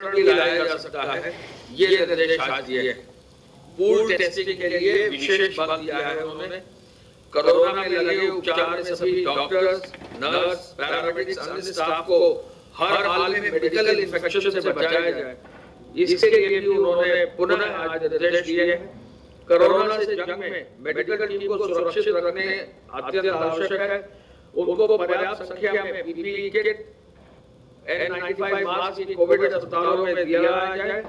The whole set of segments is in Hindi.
भी लाया जा सकता है, ये निर्देश आज दिए हैं। पूल टेस्टिंग के लिए विशेष बल दिया है उन्होंने। कोरोना में लगे उपचार में सभी डॉक्टर्स, नर्स, पैरामेडिक्स, अन्य स्टाफ को हर हाल में मेडिकल इन्फेक्शन से बचाया जाए, इसके लिए भी उन्होंने पुनः आज निर्देश दिए हैं। कोरोना से जंग में मेडिकल टीम को सुरक्षित रखने अत्यंत आवश्यक है। उनको पर्याप्त संख्या में पीपीई किट, N95 मास्क भी कोविड अस्पतालों में दिया जाए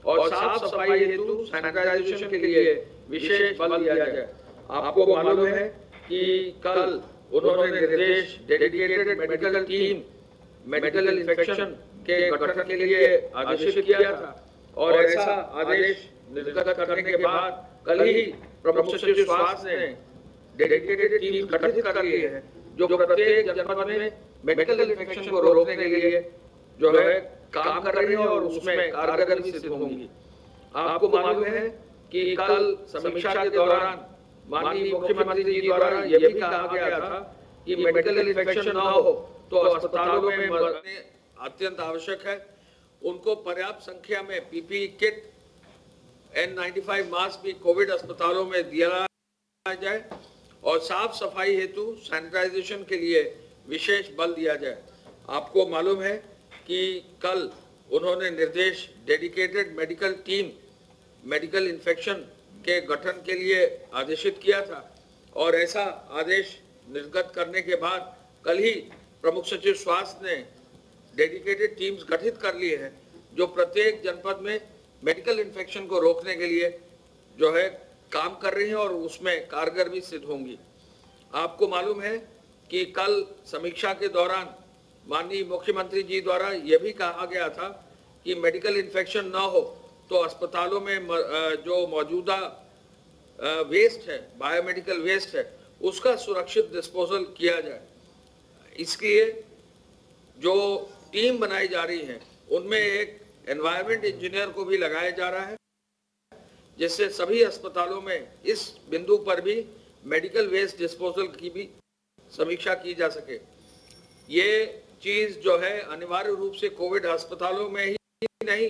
और साफ सफाई हेतु सैनिटाइजेशन के लिए विशेष बल दिया जाए। आपको मालूम है कि कल उन्होंने निर्देश dedicated medical team medical infection के गठन के लिए आदेशित किया था और ऐसा आदेश निर्गत करने के बाद कल ही प्रमुख सचिव स्वास्थ्य ने डेडिकेटेड टीम गठित कर ली है जो प्रत्येक जनपद में मेडिकल इन्फेक्शन को रोकने के लिए जो है काम कर रही है और उसमें कारगर भी सिद्ध होंगी। आपको मालूम है कि कल समीक्षा के दौरान माननीय मुख्यमंत्री जी द्वारा यह भी कहा गया था कि मेडिकल इन्फेक्शन न हो तो अस्पतालों में अत्यंत आवश्यक है। उनको पर्याप्त संख्या में पीपीई किट, N95 मास्क भी कोविड अस्पतालों में दिया जाए और साफ सफाई हेतु सैनिटाइजेशन के लिए विशेष बल दिया जाए। आपको मालूम है कि कल उन्होंने निर्देश dedicated medical team medical infection के गठन के लिए आदेशित किया था और ऐसा आदेश निर्गत करने के बाद कल ही प्रमुख सचिव स्वास्थ्य ने डेडिकेटेड टीम्स गठित कर लिए हैं जो प्रत्येक जनपद में मेडिकल इन्फेक्शन को रोकने के लिए जो है काम कर रही हैं और उसमें कारगर भी सिद्ध होंगी। आपको मालूम है कि कल समीक्षा के दौरान माननीय मुख्यमंत्री जी द्वारा यह भी कहा गया था कि मेडिकल इन्फेक्शन न हो तो अस्पतालों में जो मौजूदा वेस्ट है, बायोमेडिकल वेस्ट है, उसका सुरक्षित डिस्पोजल किया जाए। इसलिए जो टीम बनाई जा रही है उनमें एक एनवायरमेंट इंजीनियर को भी लगाया जा रहा है जिससे सभी अस्पतालों में इस बिंदु पर भी मेडिकल वेस्ट डिस्पोजल की भी समीक्षा की जा सके। ये चीज जो है अनिवार्य रूप से कोविड अस्पतालों में ही नहीं,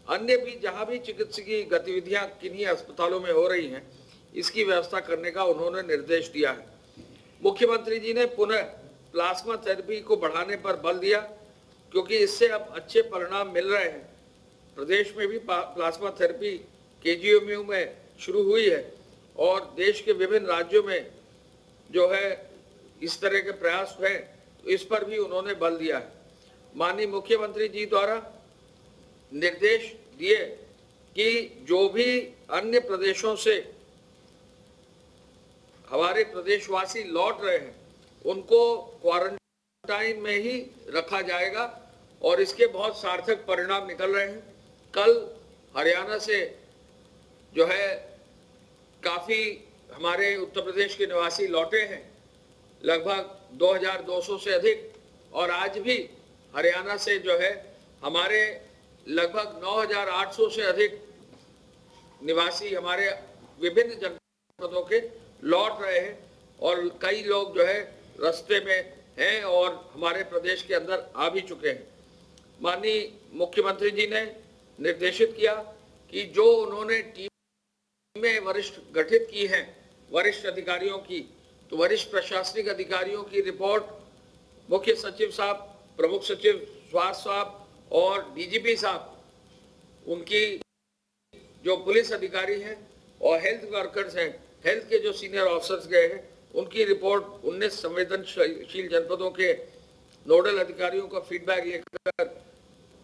अन्य भी जहां भी चिकित्सकीय गतिविधियां किन्हीं अस्पतालों में हो रही हैं, इसकी व्यवस्था करने का उन्होंने निर्देश दिया है। मुख्यमंत्री जी ने पुनः प्लाज्मा थेरेपी को बढ़ाने पर बल दिया क्योंकि इससे अब अच्छे परिणाम मिल रहे हैं। प्रदेश में भी प्लाज्मा थेरेपी केजीएमयू में शुरू हुई है और देश के विभिन्न राज्यों में जो है इस तरह के प्रयास हुए, तो इस पर भी उन्होंने बल दिया है। माननीय मुख्यमंत्री जी द्वारा निर्देश दिए कि जो भी अन्य प्रदेशों से हमारे प्रदेशवासी लौट रहे हैं उनको क्वारंटाइन में ही रखा जाएगा और इसके बहुत सार्थक परिणाम निकल रहे हैं। कल हरियाणा से जो है काफी हमारे उत्तर प्रदेश के निवासी लौटे हैं, लगभग 2200 से अधिक, और आज भी हरियाणा से जो है हमारे लगभग 9800 से अधिक निवासी हमारे विभिन्न जनपदों के लौट रहे हैं और कई लोग जो है रास्ते में हैं और हमारे प्रदेश के अंदर आ भी चुके हैं। माननीय मुख्यमंत्री जी ने निर्देशित किया कि जो उन्होंने टीमें वरिष्ठ गठित की हैं वरिष्ठ अधिकारियों की, तो वरिष्ठ प्रशासनिक अधिकारियों की रिपोर्ट मुख्य सचिव साहब, प्रमुख सचिव स्वास्थ्य साहब और डीजीपी साहब, उनकी जो पुलिस अधिकारी हैं और हेल्थ वर्कर्स हैं, हेल्थ के जो सीनियर ऑफिसर्स गए हैं, उनकी रिपोर्ट 19 संवेदनशील जनपदों के नोडल अधिकारियों का फीडबैक लेकर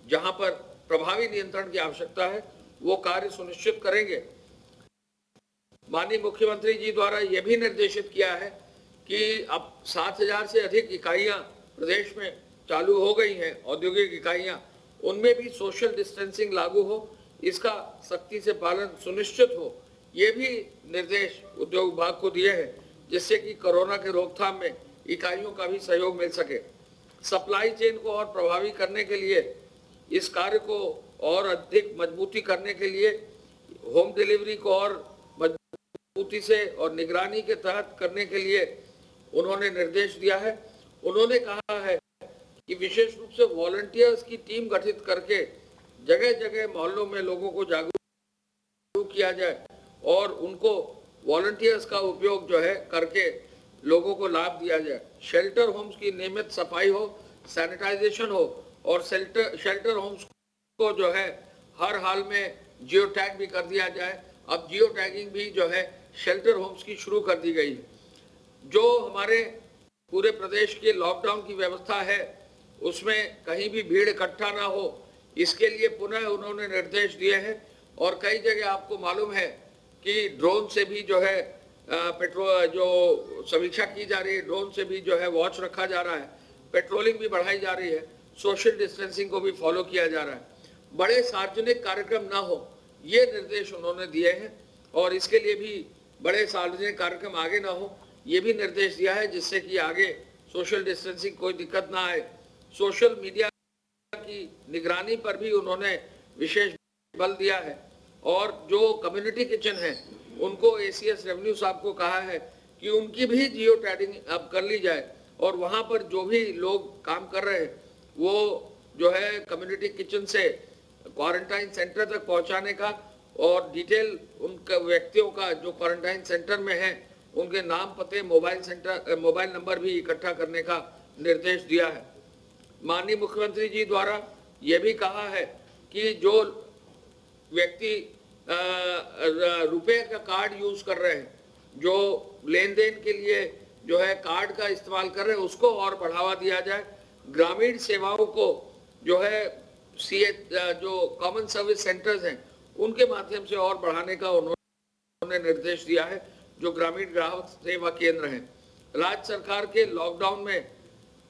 जहां पर प्रभावी नियंत्रण की आवश्यकता है वो कार्य सुनिश्चित करेंगे। माननीय मुख्यमंत्री जी द्वारा यह भी निर्देशित किया है कि अब 7000 से अधिक इकाइयां प्रदेश में चालू हो गई हैं, औद्योगिक इकाइयां, उनमें भी सोशल डिस्टेंसिंग लागू हो, इसका सख्ती से पालन सुनिश्चित हो, ये भी निर्देश उद्योग विभाग को दिए हैं जिससे कि कोरोना के रोकथाम में इकाइयों का भी सहयोग मिल सके। सप्लाई चेन को और प्रभावी करने के लिए, इस कार्य को और अधिक मजबूती करने के लिए, होम डिलीवरी को और मजबूती से और निगरानी के तहत करने के लिए उन्होंने निर्देश दिया है। उन्होंने कहा है कि विशेष रूप से वॉलंटियर्स की टीम गठित करके जगह जगह मोहल्लों में लोगों को जागरूक किया जाए और उनको वॉलंटियर्स का उपयोग जो है करके लोगों को लाभ दिया जाए। शेल्टर होम्स की नियमित सफाई हो, सैनिटाइजेशन हो और शेल्टर होम्स को जो है हर हाल में जियो टैग भी कर दिया जाए। अब जियो टैगिंग भी जो है शेल्टर होम्स की शुरू कर दी गई। जो हमारे पूरे प्रदेश के लॉकडाउन की व्यवस्था है उसमें कहीं भी भीड़ इकट्ठा ना हो, इसके लिए पुनः उन्होंने निर्देश दिए हैं। और कई जगह आपको मालूम है कि ड्रोन से भी जो है पेट्रोल जो समीक्षा की जा रही है, ड्रोन से भी जो है वॉच रखा जा रहा है, पेट्रोलिंग भी बढ़ाई जा रही है, सोशल डिस्टेंसिंग को भी फॉलो किया जा रहा है। बड़े सार्वजनिक कार्यक्रम ना हो, ये निर्देश उन्होंने दिए हैं और इसके लिए भी बड़े सार्वजनिक कार्यक्रम आगे ना हो, ये भी निर्देश दिया है, जिससे कि आगे सोशल डिस्टेंसिंग कोई दिक्कत ना आए। सोशल मीडिया की निगरानी पर भी उन्होंने विशेष बल दिया है और जो कम्युनिटी किचन है उनको एसीएस रेवेन्यू साहब को कहा है कि उनकी भी जियो टैगिंग अब कर ली जाए और वहां पर जो भी लोग काम कर रहे हैं वो जो है कम्युनिटी किचन से क्वारंटाइन सेंटर तक पहुंचाने का और डिटेल उन व्यक्तियों का जो क्वारंटाइन सेंटर में है उनके नाम, पते, मोबाइल नंबर भी इकट्ठा करने का निर्देश दिया है। माननीय मुख्यमंत्री जी द्वारा यह भी कहा है कि जो व्यक्ति रुपए का कार्ड यूज कर रहे हैं, जो लेन देन के लिए जो है कार्ड का इस्तेमाल कर रहे हैं, उसको और बढ़ावा दिया जाए। ग्रामीण सेवाओं को जो है जो कॉमन सर्विस सेंटर्स हैं उनके माध्यम से और बढ़ाने का उन्होंने निर्देश दिया है, जो ग्रामीण ग्राहक सेवा केंद्र हैं। राज्य सरकार के लॉकडाउन में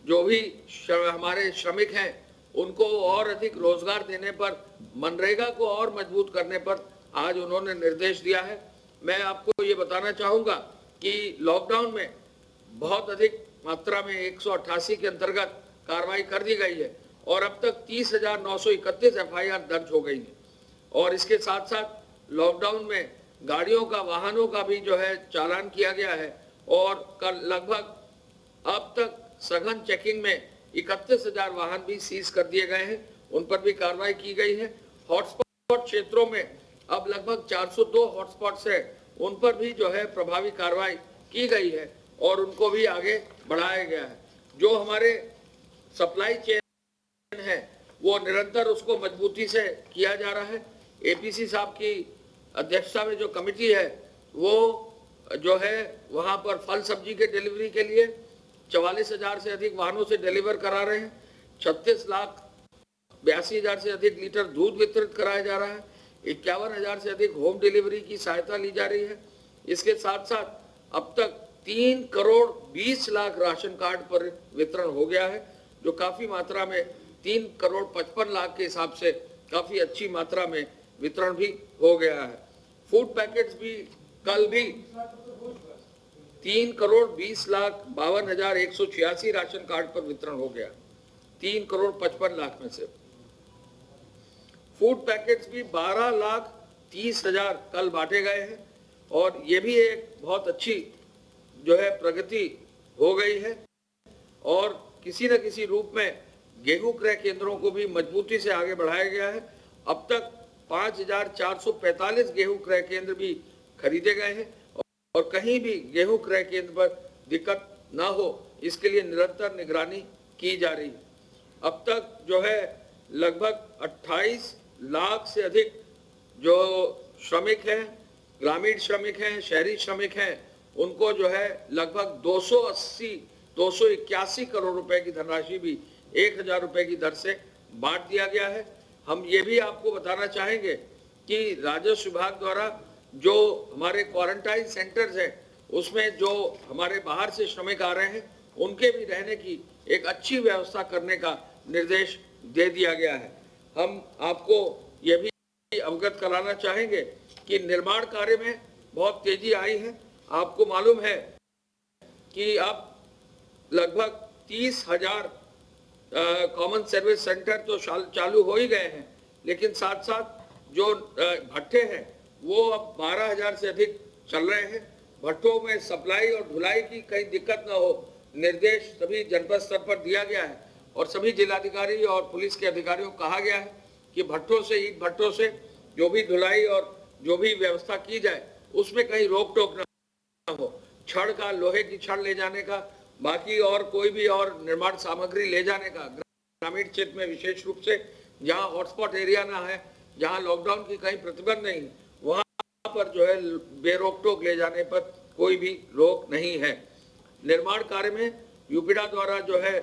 जो भी हमारे श्रमिक हैं उनको और अधिक रोजगार देने पर, मनरेगा को और मजबूत करने पर आज उन्होंने निर्देश दिया है। मैं आपको ये बताना चाहूँगा कि लॉकडाउन में बहुत अधिक मात्रा में 188 के अंतर्गत कार्रवाई कर दी गई है और अब तक 30,931 एफआईआर दर्ज हो गई है। और इसके साथ साथ लॉकडाउन में गाड़ियों का, वाहनों का भी जो है चालान किया गया है और कल लगभग अब तक सघन चेकिंग में 31,000 वाहन भी सीज कर दिए गए हैं, उन पर भी कार्रवाई की गई है। हॉटस्पॉट क्षेत्रों में अब लगभग 402 हॉटस्पॉट्स है, उन पर भी जो है प्रभावी कार्रवाई की गई है और उनको भी आगे बढ़ाया गया है। जो हमारे सप्लाई चेन है वो निरंतर उसको मजबूती से किया जा रहा है। एपीसी साहब की अध्यक्षता में जो कमेटी है वो जो है वहां पर फल सब्जी के डिलीवरी के लिए 44,000 से अधिक वाहनों से डिलीवर करा रहे हैं। 36,82,000 से अधिक लीटर दूध वितरित कराया जा रहा है। 51,000 से अधिक होम डिलीवरी की सहायता ली जा रही है। इसके साथ साथ अब तक 3 करोड़ 20 लाख राशन कार्ड पर वितरण हो गया है, जो काफी मात्रा में 3 करोड़ 55 लाख के हिसाब से काफी अच्छी मात्रा में वितरण भी हो गया है। फूड पैकेट्स भी कल भी 3 करोड़ 20 लाख 52,186 राशन कार्ड पर वितरण हो गया। 3 करोड़ 55 लाख में से फूड पैकेट्स भी 12,30,000 कल बांटे गए हैं और ये भी एक बहुत अच्छी जो है प्रगति हो गई है। और किसी न किसी रूप में गेहूं क्रय केंद्रों को भी मजबूती से आगे बढ़ाया गया है। अब तक 5,445 गेहूं क्रय केंद्र भी खरीदे गए हैं और कहीं भी गेहूं क्रय केंद्र पर दिक्कत ना हो, इसके लिए निरंतर निगरानी की जा रही है। अब तक जो है लगभग 28 लाख से अधिक जो श्रमिक हैं, ग्रामीण श्रमिक हैं, शहरी श्रमिक हैं, उनको जो है लगभग 281 करोड़ रुपए की धनराशि भी 1,000 रुपए की दर से बांट दिया गया है। हम ये भी आपको बताना चाहेंगे कि राजस्व विभाग द्वारा जो हमारे क्वारंटाइन सेंटर्स हैं उसमें जो हमारे बाहर से श्रमिक आ रहे हैं उनके भी रहने की एक अच्छी व्यवस्था करने का निर्देश दे दिया गया है। हम आपको ये भी अवगत कराना चाहेंगे कि निर्माण कार्य में बहुत तेजी आई है। आपको मालूम है कि अब लगभग 30,000 कॉमन सर्विस सेंटर तो चालू हो ही गए हैं, लेकिन साथ साथ जो भट्टे हैं वो अब 12,000 से अधिक चल रहे हैं। भट्टों में सप्लाई और ढुलाई की कहीं दिक्कत ना हो, निर्देश सभी जनपद स्तर पर दिया गया है और सभी जिलाधिकारी और पुलिस के अधिकारियों को कहा गया है कि भट्टों से, ईंट भट्टों से जो भी धुलाई और जो भी व्यवस्था की जाए उसमें कहीं रोक टोक न हो। छड़ का, लोहे की छड़ ले जाने का, बाकी और कोई भी और निर्माण सामग्री ले जाने का ग्रामीण क्षेत्र में विशेष रूप से जहां हॉटस्पॉट एरिया ना है, जहां लॉकडाउन की कहीं प्रतिबंध नहीं, वहां पर जो है बेरोक टोक ले जाने पर कोई भी रोक नहीं है। निर्माण कार्य में यूपीडा द्वारा जो है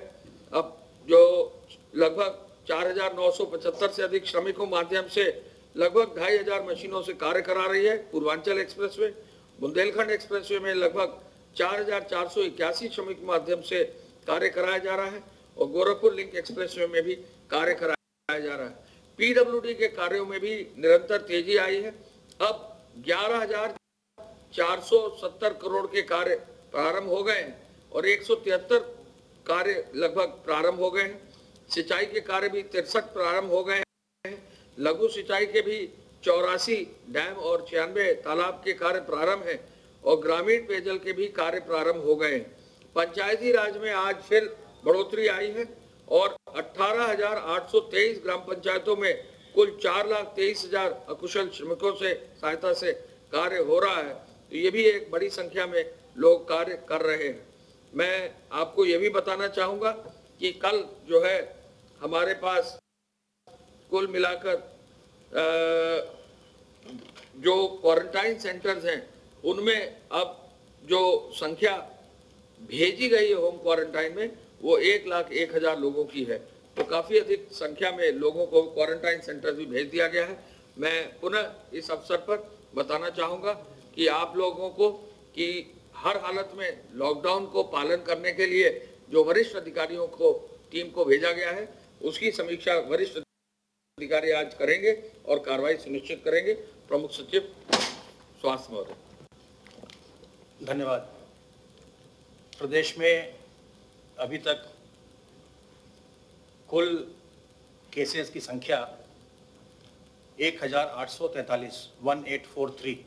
अब जो लगभग 4,975 से अधिक श्रमिकों माध्यम से लगभग 2,500 मशीनों से कार्य करा रही है। पूर्वांचल एक्सप्रेसवे, बुंदेलखंड एक्सप्रेसवे में लगभग 4,481 श्रमिक माध्यम से कार्य कराया जा रहा है और गोरखपुर लिंक एक्सप्रेसवे में भी कार्य कराया जा रहा है। पीडब्ल्यूडी के कार्यों में भी निरंतर तेजी आई है। अब 11,470 करोड़ के कार्य प्रारंभ हो गए हैं और 173 कार्य लगभग प्रारंभ हो गए हैं। सिंचाई के कार्य भी 63 प्रारंभ हो गए हैं। लघु सिंचाई के भी 84 डैम और 96 तालाब के कार्य प्रारंभ है और ग्रामीण पेयजल के भी कार्य प्रारंभ हो गए हैं। पंचायती राज में आज फिर बढ़ोतरी आई है और 18,823 ग्राम पंचायतों में कुल 4,23,000 अकुशल श्रमिकों से सहायता से कार्य हो रहा है। तो ये भी एक बड़ी संख्या में लोग कार्य कर रहे हैं। मैं आपको ये भी बताना चाहूँगा कि कल जो है हमारे पास कुल मिलाकर जो क्वारंटाइन सेंटर्स हैं उनमें अब जो संख्या भेजी गई है होम क्वारंटाइन में वो 1,01,000 लोगों की है। तो काफ़ी अधिक संख्या में लोगों को क्वारंटाइन सेंटर भी भेज दिया गया है। मैं पुनः इस अवसर पर बताना चाहूँगा कि आप लोगों को कि हर हालत में लॉकडाउन को पालन करने के लिए जो वरिष्ठ अधिकारियों को टीम को भेजा गया है उसकी समीक्षा वरिष्ठ अधिकारी आज करेंगे और कार्रवाई सुनिश्चित करेंगे। प्रमुख सचिव स्वास्थ्य महोदय। धन्यवाद। प्रदेश में अभी तक कुल केसेस की संख्या 1843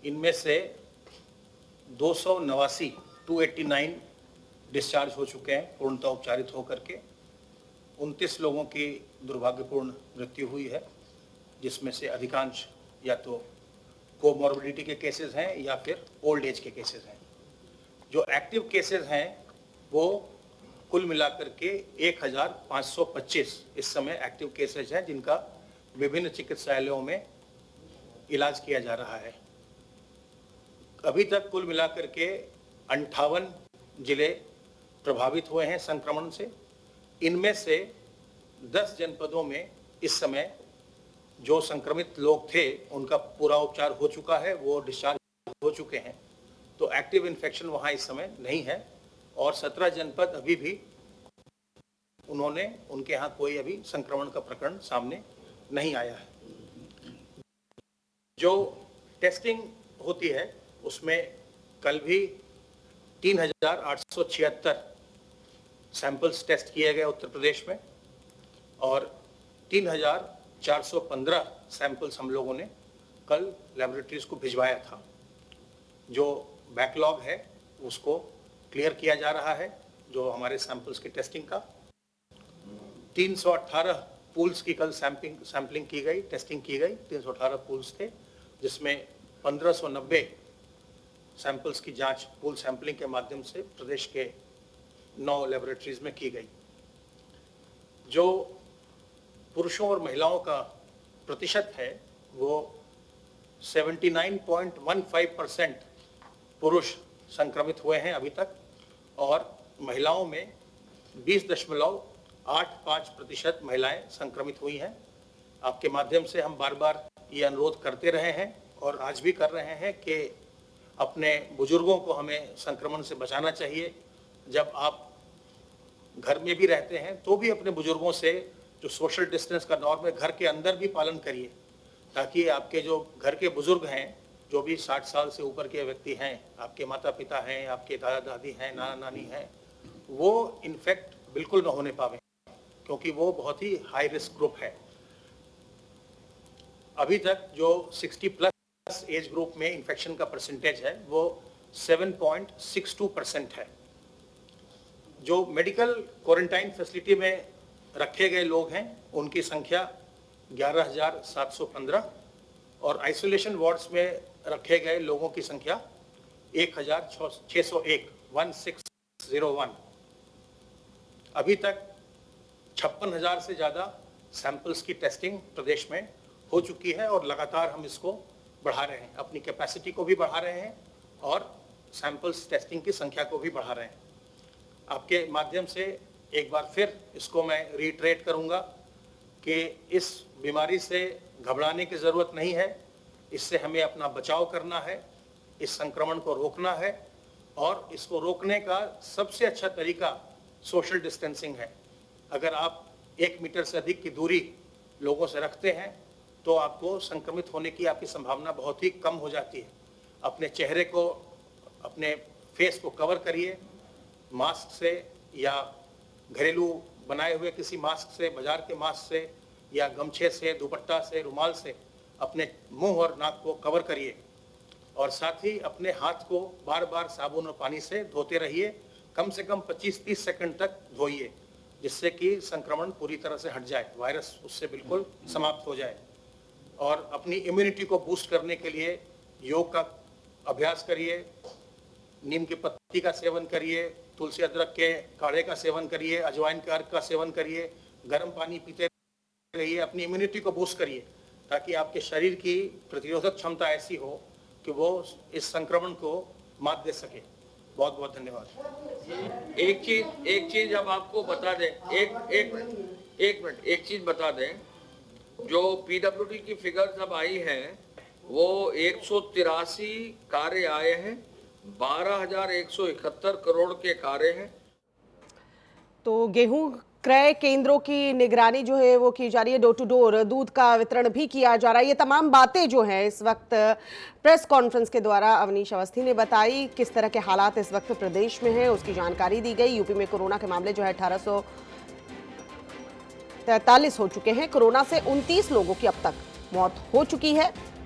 इनमें से 289 डिस्चार्ज हो चुके हैं पूर्णतः उपचारित होकर के। 29 लोगों की दुर्भाग्यपूर्ण मृत्यु हुई है, जिसमें से अधिकांश या तो कोमॉर्बिडिटी के केसेस हैं या फिर ओल्ड एज के केसेस हैं। जो एक्टिव केसेस हैं वो कुल मिलाकर के 1,525 इस समय एक्टिव केसेस हैं जिनका विभिन्न चिकित्सालयों में इलाज किया जा रहा है। अभी तक कुल मिलाकर के 58 जिले प्रभावित हुए हैं संक्रमण से। इनमें से 10 जनपदों में इस समय जो संक्रमित लोग थे उनका पूरा उपचार हो चुका है, वो डिस्चार्ज हो चुके हैं। तो एक्टिव इन्फेक्शन वहाँ इस समय नहीं है और 17 जनपद अभी भी उनके यहाँ कोई अभी संक्रमण का प्रकरण सामने नहीं आया है। जो टेस्टिंग होती है उसमें कल भी 3,876 सैंपल्स टेस्ट किए गए उत्तर प्रदेश में और 3,415 सैंपल्स हम लोगों ने कल लैबोरेटरीज को भिजवाया था। जो बैकलॉग है उसको क्लियर किया जा रहा है, जो हमारे सैंपल्स की टेस्टिंग का। 318 पूल्स की कल सैंपलिंग की गई, टेस्टिंग की गई। 318 पूल्स थे जिसमें 1590 सैंपल्स की जांच पूल सैंपलिंग के माध्यम से प्रदेश के 9 लैबोरेटरीज में की गई। जो पुरुषों और महिलाओं का प्रतिशत है वो 79.15% पुरुष संक्रमित हुए हैं अभी तक और महिलाओं में 20.85% महिलाएं संक्रमित हुई हैं। आपके माध्यम से हम बार बार ये अनुरोध करते रहे हैं और आज भी कर रहे हैं कि अपने बुजुर्गों को हमें संक्रमण से बचाना चाहिए। जब आप घर में भी रहते हैं तो भी अपने बुजुर्गों से जो सोशल डिस्टेंस का नॉर्म है घर के अंदर भी पालन करिए, ताकि आपके जो घर के बुजुर्ग हैं, जो भी 60 साल से ऊपर के व्यक्ति हैं, आपके माता पिता हैं, आपके दादा दादी हैं, नाना नानी हैं, वो इन्फेक्ट बिल्कुल ना होने पावे, क्योंकि वो बहुत ही हाई रिस्क ग्रुप है। अभी तक जो 60+ एज ग्रुप में इन्फेक्शन का परसेंटेज है वो 7.62% है। जो मेडिकल क्वारंटाइन फैसिलिटी में रखे गए लोग हैं उनकी संख्या 11,715 और आइसोलेशन वार्ड्स में रखे गए लोगों की संख्या 1,601 अभी तक 56,000 से ज़्यादा सैंपल्स की टेस्टिंग प्रदेश में हो चुकी है और लगातार हम इसको बढ़ा रहे हैं, अपनी कैपेसिटी को भी बढ़ा रहे हैं और सैंपल्स टेस्टिंग की संख्या को भी बढ़ा रहे हैं। आपके माध्यम से एक बार फिर इसको मैं रीट्रेट करूंगा कि इस बीमारी से घबराने की ज़रूरत नहीं है, इससे हमें अपना बचाव करना है, इस संक्रमण को रोकना है और इसको रोकने का सबसे अच्छा तरीका सोशल डिस्टेंसिंग है। अगर आप 1 मीटर से अधिक की दूरी लोगों से रखते हैं तो आपको संक्रमित होने की आपकी संभावना बहुत ही कम हो जाती है। अपने चेहरे को, अपने फेस को कवर करिए मास्क से या घरेलू बनाए हुए किसी मास्क से, बाजार के मास्क से या गमछे से, दुपट्टा से, रुमाल से अपने मुंह और नाक को कवर करिए और साथ ही अपने हाथ को बार बार साबुन और पानी से धोते रहिए, कम से कम 25-30 सेकंड तक धोइए, जिससे कि संक्रमण पूरी तरह से हट जाए, वायरस उससे बिल्कुल समाप्त हो जाए। और अपनी इम्यूनिटी को बूस्ट करने के लिए योग का अभ्यास करिए, नीम की पत्ती का सेवन करिए, तुलसी अदरक के काढ़े का सेवन करिए, अजवाइन के अर्क का सेवन करिए, गर्म पानी पीते रहिए, अपनी इम्यूनिटी को बूस्ट करिए ताकि आपके शरीर की प्रतिरोधक क्षमता ऐसी हो कि वो इस संक्रमण को मात दे सके। बहुत बहुत धन्यवाद। एक चीज अब आपको बता दें, एक चीज बता दें, जो पीडब्ल्यूडी की फिगर्स अब आई हैं वो 183 कार्य आए हैं, 12,171 करोड़ के कार्य हैं। तो गेहूं क्रय केंद्रों की निगरानी जो है वो की जा रही है, डोर टू डोर दूध का वितरण भी किया जा रहा है। ये तमाम बातें जो हैं इस वक्त प्रेस कॉन्फ्रेंस के द्वारा अवनीश अवस्थी ने बताई। किस तरह के हालात इस वक्त प्रदेश में हैं उसकी जानकारी दी गई। यूपी में कोरोना के मामले जो है 1843 हो चुके हैं। कोरोना से 29 लोगों की अब तक मौत हो चुकी है।